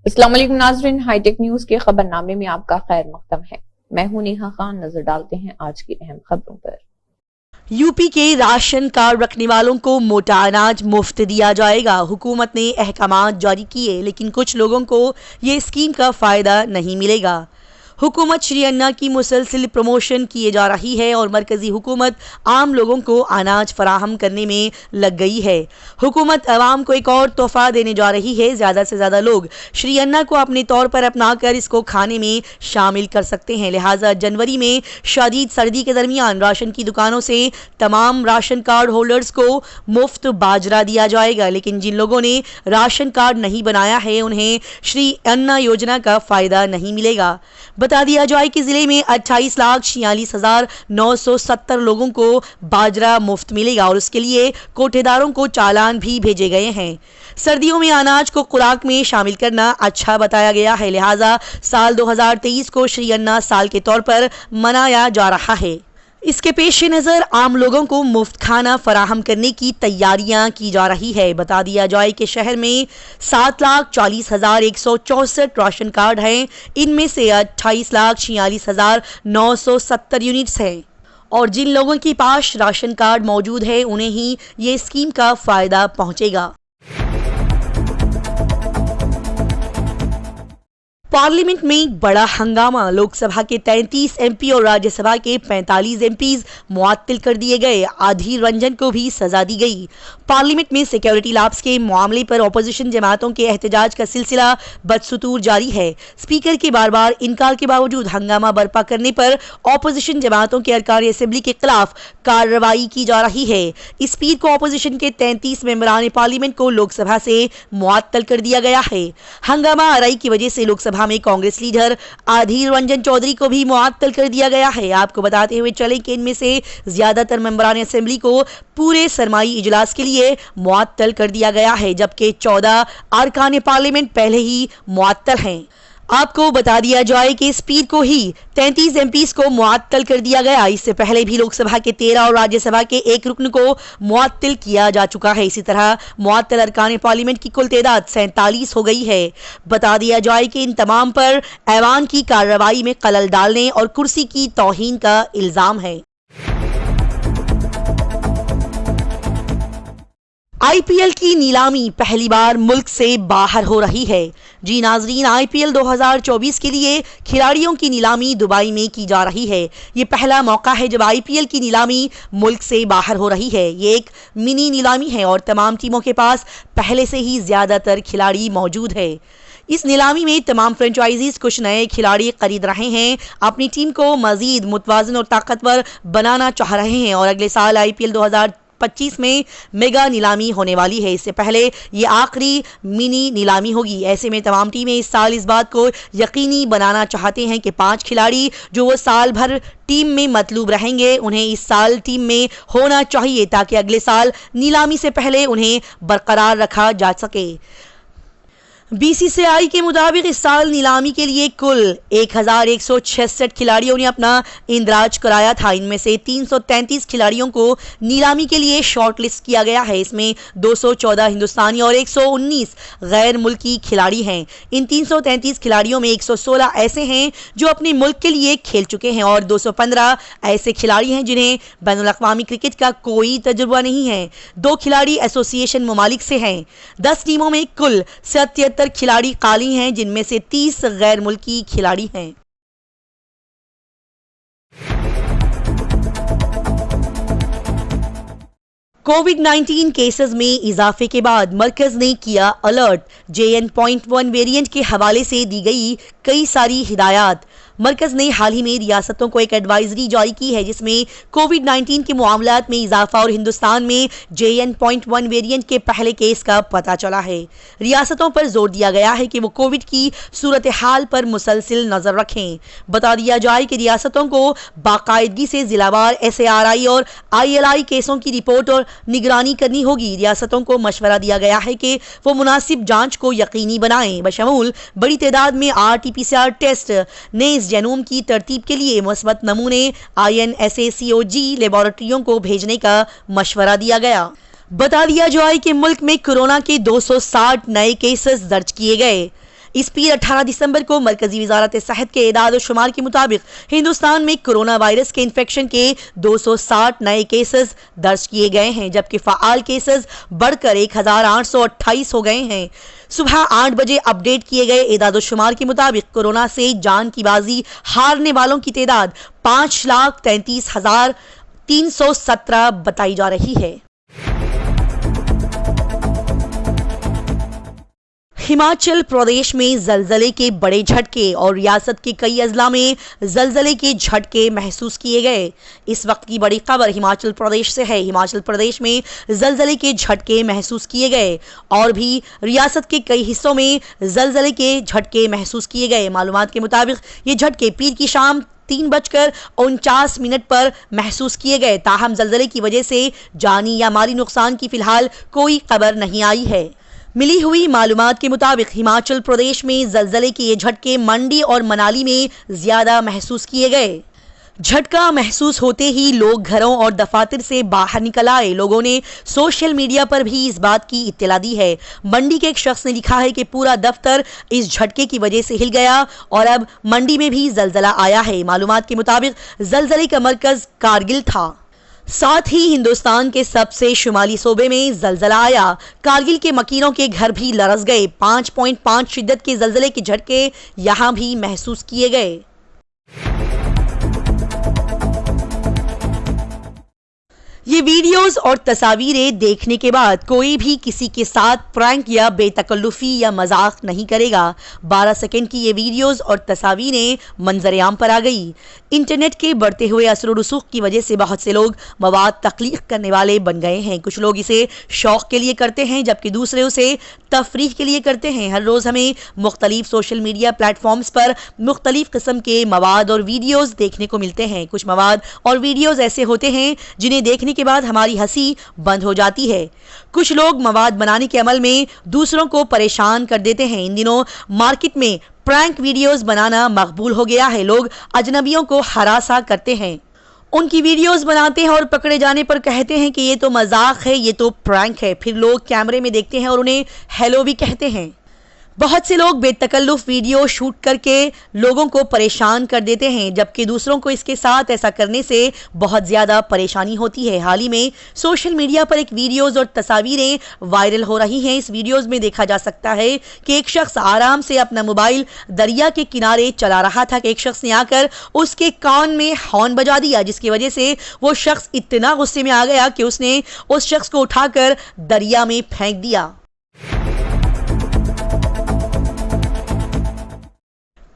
अस्सलाम वालेकुम नाज़रीन, हाईटेक न्यूज के खबरनामे में आपका खैर मकदम है। मैं हूं नेहा खान। नजर डालते हैं आज की अहम खबरों पर। यूपी के राशन कार्ड रखने वालों को मोटा अनाज मुफ्त दिया जाएगा। हुकूमत ने अहकामात जारी किए, लेकिन कुछ लोगों को ये स्कीम का फायदा नहीं मिलेगा। हुकूमत श्री अन्ना की मुसलसिल प्रमोशन किए जा रही है और मरकजी हुकूमत आम लोगों को अनाज फराहम करने में लग गई है। हुकूमत आवाम को एक और तोहफा देने जा रही है। ज़्यादा से ज़्यादा लोग श्री अन्ना को अपने तौर पर अपनाकर इसको खाने में शामिल कर सकते हैं। लिहाजा जनवरी में शदीद सर्दी के दरमियान राशन की दुकानों से तमाम राशन कार्ड होल्डर्स को मुफ्त बाजरा दिया जाएगा, लेकिन जिन लोगों ने राशन कार्ड नहीं बनाया है उन्हें श्री अन्ना योजना का फ़ायदा नहीं मिलेगा। बता दिया जाए कि जिले में 28,46,970 लोगों को बाजरा मुफ्त मिलेगा और उसके लिए कोटेदारों को चालान भी भेजे गए हैं। सर्दियों में अनाज को खुराक में शामिल करना अच्छा बताया गया है, लिहाजा साल 2023 को श्री अन्ना साल के तौर पर मनाया जा रहा है। इसके पेश नज़र आम लोगों को मुफ्त खाना फराहम करने की तैयारियां की जा रही है। बता दिया जाए कि शहर में 7,40,164 राशन कार्ड हैं। इनमें से 28,46,970 यूनिट्स हैं और जिन लोगों के पास राशन कार्ड मौजूद है उन्हें ही ये स्कीम का फ़ायदा पहुंचेगा। पार्लियामेंट में बड़ा हंगामा। लोकसभा के 33 एमपी और राज्यसभा के 45 एमपीज मुअत्तल कर दिए गए। अधीर रंजन को भी सजा दी गई। पार्लियामेंट में सिक्योरिटी लैप्स के मामले पर अपोजिशन जमातों के एहतजाज का सिलसिला बदस्तूर जारी है। स्पीकर के बार बार इनकार के बावजूद हंगामा बर्पा करने पर अपोजिशन जमातों के अरकान असेंबली के खिलाफ कार्रवाई की जा रही है। इस पीर को अपोजिशन के 33 मेंबरान पार्लियामेंट को लोकसभा से मुअत्तल कर दिया गया है। हंगामा आराई की वजह से लोकसभा में कांग्रेस लीडर अधीर रंजन चौधरी को भी मुअत्तल कर दिया गया है। आपको बताते हुए चले कि इनमें से ज्यादातर मेंबरान असेंबली को पूरे सरमाई इजलास के लिए मुअत्तल कर दिया गया है, जबकि 14 अरकान पार्लियामेंट पहले ही मुअत्तल हैं। आपको बता दिया जाए कि इस पीर को ही 33 एमपीज को मुअत्तल कर दिया गया। इससे पहले भी लोकसभा के 13 और राज्यसभा के एक रुकन को मुअत्तल किया जा चुका है। इसी तरह मुअत्तल अरकान पार्लियामेंट की कुल तादाद 47 हो गई है। बता दिया जाए कि इन तमाम पर ऐवान की कार्रवाई में खलल डालने और कुर्सी की तौहीन का इल्जाम है। आईपीएल की नीलामी पहली बार मुल्क से बाहर हो रही है। जी नाजरीन, आईपीएल 2024 के लिए खिलाड़ियों की नीलामी दुबई में की जा रही है। ये पहला मौका है जब आईपीएल की नीलामी मुल्क से बाहर हो रही है। ये एक मिनी नीलामी है और तमाम टीमों के पास पहले से ही ज्यादातर खिलाड़ी मौजूद है। इस नीलामी में तमाम फ्रेंचाइजीज कुछ नए खिलाड़ी खरीद रहे हैं, अपनी टीम को मजीद मुतवाज़िन और ताकतवर बनाना चाह रहे हैं और अगले साल आईपीएल 2025 में मेगा नीलामी होने वाली है। इससे पहले ये आखिरी मिनी नीलामी होगी। ऐसे में तमाम टीमें इस साल इस बात को यकीनी बनाना चाहते हैं कि 5 खिलाड़ी जो वो साल भर टीम में मतलूब रहेंगे उन्हें इस साल टीम में होना चाहिए, ताकि अगले साल नीलामी से पहले उन्हें बरकरार रखा जा सके। बीसीसीआई के मुताबिक इस साल नीलामी के लिए कुल 1166 खिलाड़ियों ने अपना इंदराज कराया था। इनमें से 333 खिलाड़ियों को नीलामी के लिए शॉर्टलिस्ट किया गया है। इसमें 214 हिंदुस्तानी और 119 गैर मुल्की खिलाड़ी हैं। इन 333 खिलाड़ियों में 116 ऐसे हैं जो अपने मुल्क के लिए खेल चुके हैं और 215 ऐसे खिलाड़ी हैं जिन्हें बैनुल-अक़वामी क्रिकेट का कोई तजुर्बा नहीं है। 2 खिलाड़ी एसोसिएशन ममालिक से हैं। 10 टीमों में कुल 77 खिलाड़ी काली हैं, जिनमें से 30 गैर मुल्की खिलाड़ी हैं। कोविड-19 केसेस में इजाफे के बाद मरकज ने किया अलर्ट। JN.1 वेरिएंट के हवाले से दी गई कई सारी हिदायत। मरकज ने हाल ही में रियासतों को एक एडवाइजरी जारी की है जिसमें कोविड-19 के मामलात में इजाफा और हिंदुस्तान में JN.1 वेरिएंट के पहले केस का पता चला है। रियासतों पर जोर दिया गया है कि वो कोविड की सूरत हाल पर मुसलसिल नजर रखें। बता दिया जाए कि रियासतों को बाकायदगी से जिलावार SARI और ILI केसों की रिपोर्ट और निगरानी करनी होगी। रियासतों को मशवरा दिया गया है कि वो मुनासिब जांच को यकीनी बनाएं, बशमूल बड़ी तादाद में RT-PCR टेस्ट ने जेनोम की तरतीब के लिए मुस्बत नमूने INSACOG लेबोरेटरियों को भेजने का मशवरा दिया गया। बता दिया जाए कि मुल्क में कोरोना के 260 नए केसेस दर्ज किए गए। स्पीड 18 दिसंबर को मरकजी वजारत सेहत के एदाद और शुमार के मुताबिक हिंदुस्तान में कोरोना वायरस के इन्फेक्शन के 260 नए केसेस दर्ज किए गए हैं, जबकि फ़ाल केसेस बढ़कर 1828 हो गए हैं। सुबह 8 बजे अपडेट किए गए एदाद शुमार के मुताबिक कोरोना से जान की बाजी हारने वालों की तादाद 5,33,317 बताई जा रही है। हिमाचल प्रदेश में जलजले के बड़े झटके और रियासत के कई अजला में जलजले के झटके महसूस किए गए। इस वक्त की बड़ी खबर हिमाचल प्रदेश से है। हिमाचल प्रदेश में जलजले के झटके महसूस किए गए और भी रियासत के कई हिस्सों में जलजले के झटके महसूस किए गए। मालूमात के मुताबिक ये झटके पीर की शाम 3:49 पर महसूस किए गए। ताहम जलजले की वजह से जानी या माली नुकसान की फिलहाल कोई खबर नहीं आई है। मिली हुई मालूमात के मुताबिक हिमाचल प्रदेश में जलजले के ये झटके मंडी और मनाली में ज्यादा महसूस किए गए। झटका महसूस होते ही लोग घरों और दफातर से बाहर निकल आए। लोगों ने सोशल मीडिया पर भी इस बात की इत्तला दी है। मंडी के एक शख्स ने लिखा है कि पूरा दफ्तर इस झटके की वजह से हिल गया और अब मंडी में भी जलजला आया है। मालूमात के मुताबिक जलजले का मरकज कारगिल था। साथ ही हिंदुस्तान के सबसे शुमाली सूबे में जलजला आया। कारगिल के मकीनों के घर भी लरस गए। 5.5 शिद्दत के जलजले के झटके यहां भी महसूस किए गए। ये वीडियोस और तस्वीरें देखने के बाद कोई भी किसी के साथ प्रैंक या बेतकल्लुफी या मजाक नहीं करेगा। 12 सेकंड की ये वीडियोस और तस्वीरें मंजरेआम पर आ गई। इंटरनेट के बढ़ते हुए असर और रसूख की वजह से बहुत से लोग मवाद तख्लीक करने वाले बन गए हैं। कुछ लोग इसे शौक के लिए करते हैं, जबकि दूसरे उसे तफरीह के लिए करते हैं। हर रोज़ हमें मुख्तलिफ सोशल मीडिया प्लेटफॉर्म्स पर मुख्तलिफ किस्म के मवाद और वीडियोज़ देखने को मिलते हैं। कुछ मवाद और वीडियोज़ ऐसे होते हैं जिन्हें देखने के बाद हमारी हंसी बंद हो जाती है। कुछ लोग मवाद बनाने के अमल में दूसरों को परेशान कर देते हैं। इन दिनों मार्केट में प्रैंक वीडियोस बनाना मकबूल हो गया है। लोग अजनबियों को हरासा करते हैं, उनकी वीडियोस बनाते हैं और पकड़े जाने पर कहते हैं कि ये तो मजाक है, ये तो प्रैंक है। फिर लोग कैमरे में देखते हैं और उन्हें हेलो भी कहते हैं। बहुत से लोग बेतकल्लुफ वीडियो शूट करके लोगों को परेशान कर देते हैं, जबकि दूसरों को इसके साथ ऐसा करने से बहुत ज़्यादा परेशानी होती है। हाल ही में सोशल मीडिया पर एक वीडियोज़ और तस्वीरें वायरल हो रही हैं। इस वीडियोज़ में देखा जा सकता है कि एक शख्स आराम से अपना मोबाइल दरिया के किनारे चला रहा था कि एक शख्स ने आकर उसके कान में हॉर्न बजा दिया, जिसकी वजह से वो शख्स इतना गुस्से में आ गया कि उसने उस शख्स को उठाकर दरिया में फेंक दिया।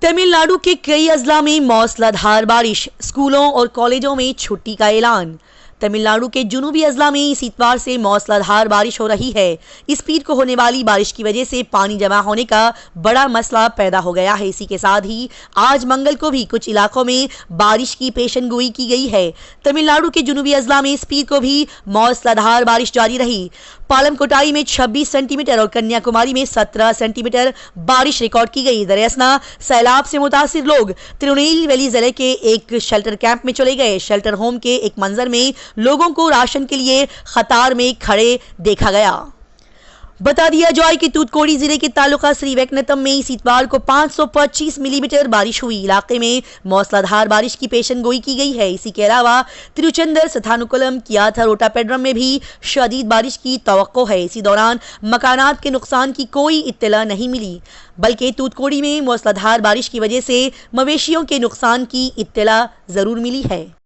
तमिलनाडु के कई अजला में मौसलाधार बारिश, स्कूलों और कॉलेजों में छुट्टी का ऐलान। तमिलनाडु के जुनूबी अजला में इस इतवार से मौसलाधार बारिश हो रही है। इस पीर को होने वाली बारिश की वजह से पानी जमा होने का बड़ा मसला पैदा हो गया है। इसी के साथ ही आज मंगल को भी कुछ इलाकों में बारिश की पेशनगोई की गई है। तमिलनाडु के जुनूबी अजला में इस पीर को भी मौसलाधार बारिश जारी रही। पालमकोटाई में 26 सेंटीमीटर और कन्याकुमारी में 17 सेंटीमीटर बारिश रिकॉर्ड की गई। दरियासना सैलाब से मुतासिर लोग तिरुनेलवेली जिले के एक शेल्टर कैंप में चले गए। शेल्टर होम के एक मंजर में लोगों को राशन के लिए कतार में खड़े देखा गया। बता दिया जाए कि तूतकोड़ी जिले के तालुका श्री वेंकटम में इस इतवार को 525 मिलीमीटर बारिश हुई। इलाके में मौसलाधार बारिश की पेशनगोई की गई है। इसी के अलावा तिरुचंदर, सथानुकुलम, कियाथा, रोटापेड्रम में भी शदीद बारिश की तवक्को है। इसी दौरान मकानात के नुकसान की कोई इत्तला नहीं मिली, बल्कि तूतकोड़ी में मौसलाधार बारिश की वजह से मवेशियों के नुकसान की इत्तला जरूर मिली है।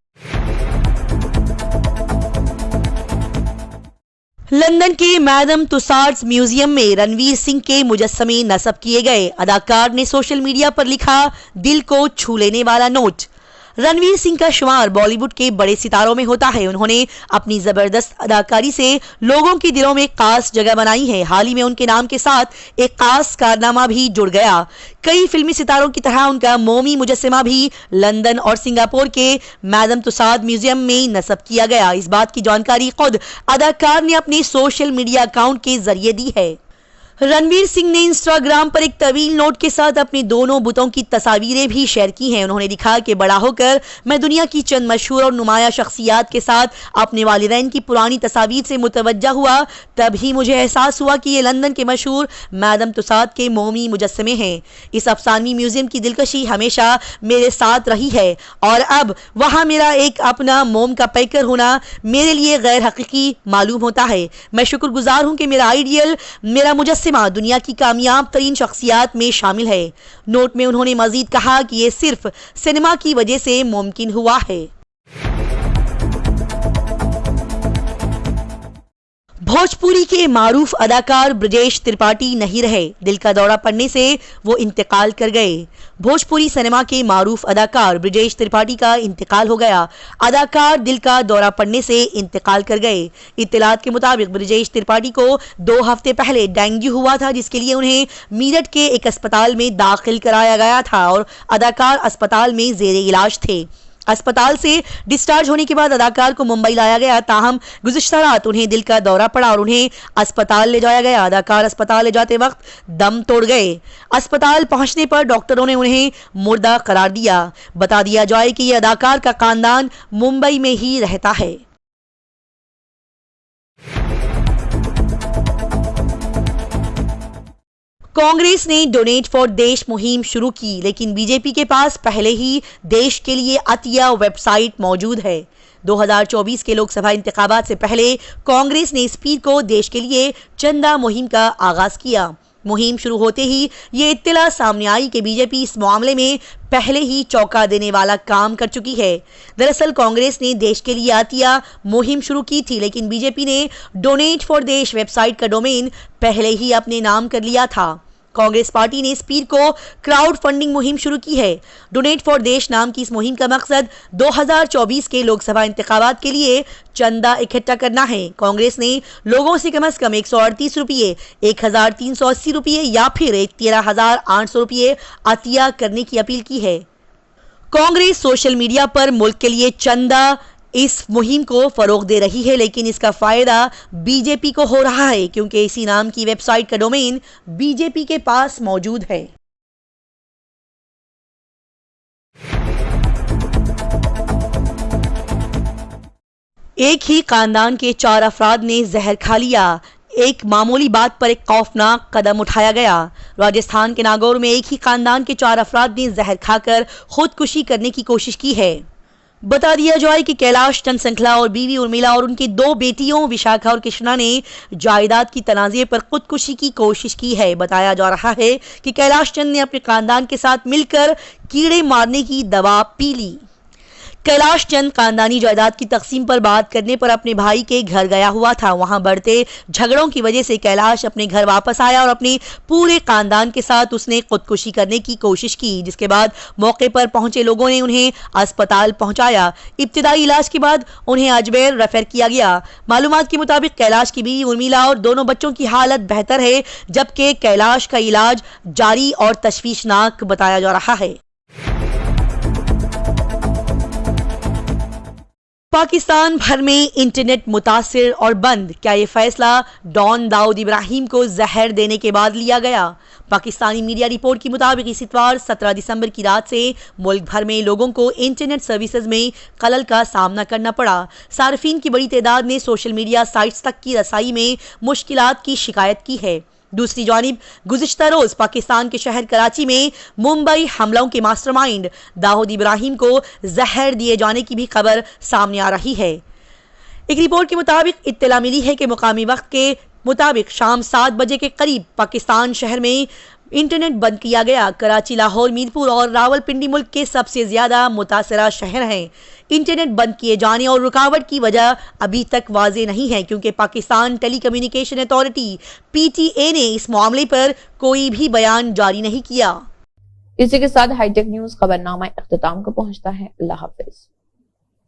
लंदन के मैडम तुसाड्स म्यूजियम में रणवीर सिंह के मुजस्समे नस्ब किए गए। अदाकार ने सोशल मीडिया पर लिखा, दिल को छू लेने वाला नोट। रणवीर सिंह का शुमार बॉलीवुड के बड़े सितारों में होता है। उन्होंने अपनी जबरदस्त अदाकारी से लोगों के दिलों में खास जगह बनाई है। हाल ही में उनके नाम के साथ एक खास कारनामा भी जुड़ गया। कई फिल्मी सितारों की तरह उनका मोमी मुजस्समा भी लंदन और सिंगापुर के मैडम तुसाद म्यूजियम में नस्ब किया गया। इस बात की जानकारी खुद अदाकार ने अपने सोशल मीडिया अकाउंट के जरिए दी है। रणवीर सिंह ने इंस्टाग्राम पर एक तवील नोट के साथ अपने दोनों बुतों की तस्वीरें भी शेयर की हैं। उन्होंने लिखा कि बड़ा होकर मैं दुनिया की चंद मशहूर और नुमाया शख्सियात के साथ अपने वालिदैन की पुरानी तस्वीर से मुतवज्जा हुआ, तभी मुझे एहसास हुआ कि ये लंदन के मशहूर मैडम तुसाद के मोमी मुजस्समे हैं। इस अफसानवी म्यूजियम की दिलकशी हमेशा मेरे साथ रही है और अब वहाँ मेरा एक अपना मोम का पैकर होना मेरे लिए गैर हकीकी मालूम होता है। मैं शुक्रगुजार हूँ कि मेरा आइडियल, मेरा मुजस्समा दुनिया की कामयाब तरीन शख्सियात में शामिल है। नोट में उन्होंने मजीद कहा कि ये सिर्फ सिनेमा की वजह से मुमकिन हुआ है। भोजपुरी के मारूफ अदाकार ब्रजेश त्रिपाठी नहीं रहे। दिल का दौरा पड़ने से वो इंतकाल कर गए। भोजपुरी सिनेमा के मारूफ अदाकार ब्रजेश त्रिपाठी का इंतकाल हो गया। अदाकार दिल का दौरा पड़ने से इंतकाल कर गए। इत्तलात के मुताबिक ब्रजेश त्रिपाठी को 2 हफ्ते पहले डेंगू हुआ था, जिसके लिए उन्हें मीरठ के एक अस्पताल में दाखिल कराया गया था और अदाकार अस्पताल में जेर इलाज थे। अस्पताल से डिस्चार्ज होने के बाद अदाकार को मुंबई लाया गया, ताहम गुज़िश्ता रात उन्हें दिल का दौरा पड़ा और उन्हें अस्पताल ले जाया गया। अदाकार अस्पताल ले जाते वक्त दम तोड़ गए। अस्पताल पहुंचने पर डॉक्टरों ने उन्हें मुर्दा करार दिया। बता दिया जाए कि यह अदाकार का खानदान मुंबई में ही रहता है। कांग्रेस ने डोनेट फॉर देश मुहिम शुरू की, लेकिन बीजेपी के पास पहले ही देश के लिए अतिया वेबसाइट मौजूद है। 2024 के लोकसभा इंतखाबात से पहले कांग्रेस ने इस पीर को देश के लिए चंदा मुहिम का आगाज किया। मुहिम शुरू होते ही ये इत्तला सामने आई कि बीजेपी इस मामले में पहले ही चौंका देने वाला काम कर चुकी है। दरअसल कांग्रेस ने देश के लिए अतिया मुहिम शुरू की थी, लेकिन बीजेपी ने डोनेट फॉर देश वेबसाइट का डोमेन पहले ही अपने नाम कर लिया था। कांग्रेस पार्टी ने इस पीर को क्राउड फंडिंग मुहिम शुरू की है। डोनेट फॉर देश नाम की इस मुहिम का मकसद 2024 के लोकसभा इंतखाबात के लिए चंदा इकट्ठा करना है। कांग्रेस ने लोगों से कम 138 रुपये, 1380 रुपये या फिर 13,800 रुपये अतिया करने की अपील की है। कांग्रेस सोशल मीडिया पर मुल्क के लिए चंदा इस मुहिम को फरोग दे रही है, लेकिन इसका फायदा बीजेपी को हो रहा है क्योंकि इसी नाम की वेबसाइट का डोमेन बीजेपी के पास मौजूद है। एक ही खानदान के 4 अफराद ने जहर खा लिया। एक मामूली बात पर एक खौफनाक कदम उठाया गया। राजस्थान के नागौर में एक ही खानदान के 4 अफराद ने जहर खाकर खुदकुशी करने की कोशिश की है। बता दिया जाए कि कैलाश चंद संखला और बीवी उर्मिला और उनकी 2 बेटियों विशाखा और कृष्णा ने जायदाद की तनाज़े पर खुदकुशी की कोशिश की है। बताया जा रहा है कि कैलाश चंद ने अपने खानदान के साथ मिलकर कीड़े मारने की दवा पी ली। कैलाश चंद खानदानी जायदाद की तकसीम पर बात करने पर अपने भाई के घर गया हुआ था। वहां बढ़ते झगड़ों की वजह से कैलाश अपने घर वापस आया और अपने पूरे खानदान के साथ उसने खुदकुशी करने की कोशिश की, जिसके बाद मौके पर पहुंचे लोगों ने उन्हें अस्पताल पहुंचाया। इब्तिदाई इलाज के बाद उन्हें अजमेर रेफर किया गया। मालूमात के मुताबिक कैलाश की बीवी उर्मिला और दोनों बच्चों की हालत बेहतर है, जबकि कैलाश का इलाज जारी और तशवीशनाक बताया जा रहा है। पाकिस्तान भर में इंटरनेट मुतासिर और बंद। क्या ये फैसला डॉन दाऊद इब्राहिम को जहर देने के बाद लिया गया? पाकिस्तानी मीडिया रिपोर्ट के मुताबिक इस इतवार 17 दिसंबर की रात से मुल्क भर में लोगों को इंटरनेट सर्विसेज में खलल का सामना करना पड़ा। सार्फिन की बड़ी तादाद ने सोशल मीडिया साइट्स तक की रसाई में मुश्किलात की शिकायत की है। दूसरी जानिब गुज़िश्ता रोज पाकिस्तान के शहर कराची में मुंबई हमलों के मास्टरमाइंड दाऊद इब्राहिम को जहर दिए जाने की भी खबर सामने आ रही है। एक रिपोर्ट के मुताबिक इत्तला मिली है कि मुकामी वक्त के मुताबिक शाम 7 बजे के करीब पाकिस्तान शहर में इंटरनेट बंद किया गया। कराची, लाहौर, मीरपुर और रावलपिंडी मुल्क के सबसे ज्यादा मुतासरा शहर हैं। इंटरनेट बंद किए जाने और रुकावट की वजह अभी तक वाज़ेह नहीं है, क्योंकि पाकिस्तान टेलीकम्युनिकेशन अथॉरिटी PTA ने इस मामले पर कोई भी बयान जारी नहीं किया। इसी के साथ हाईटेक न्यूज खबरनामा इख्तिताम को पहुंचता है। अल्लाह हाफिज।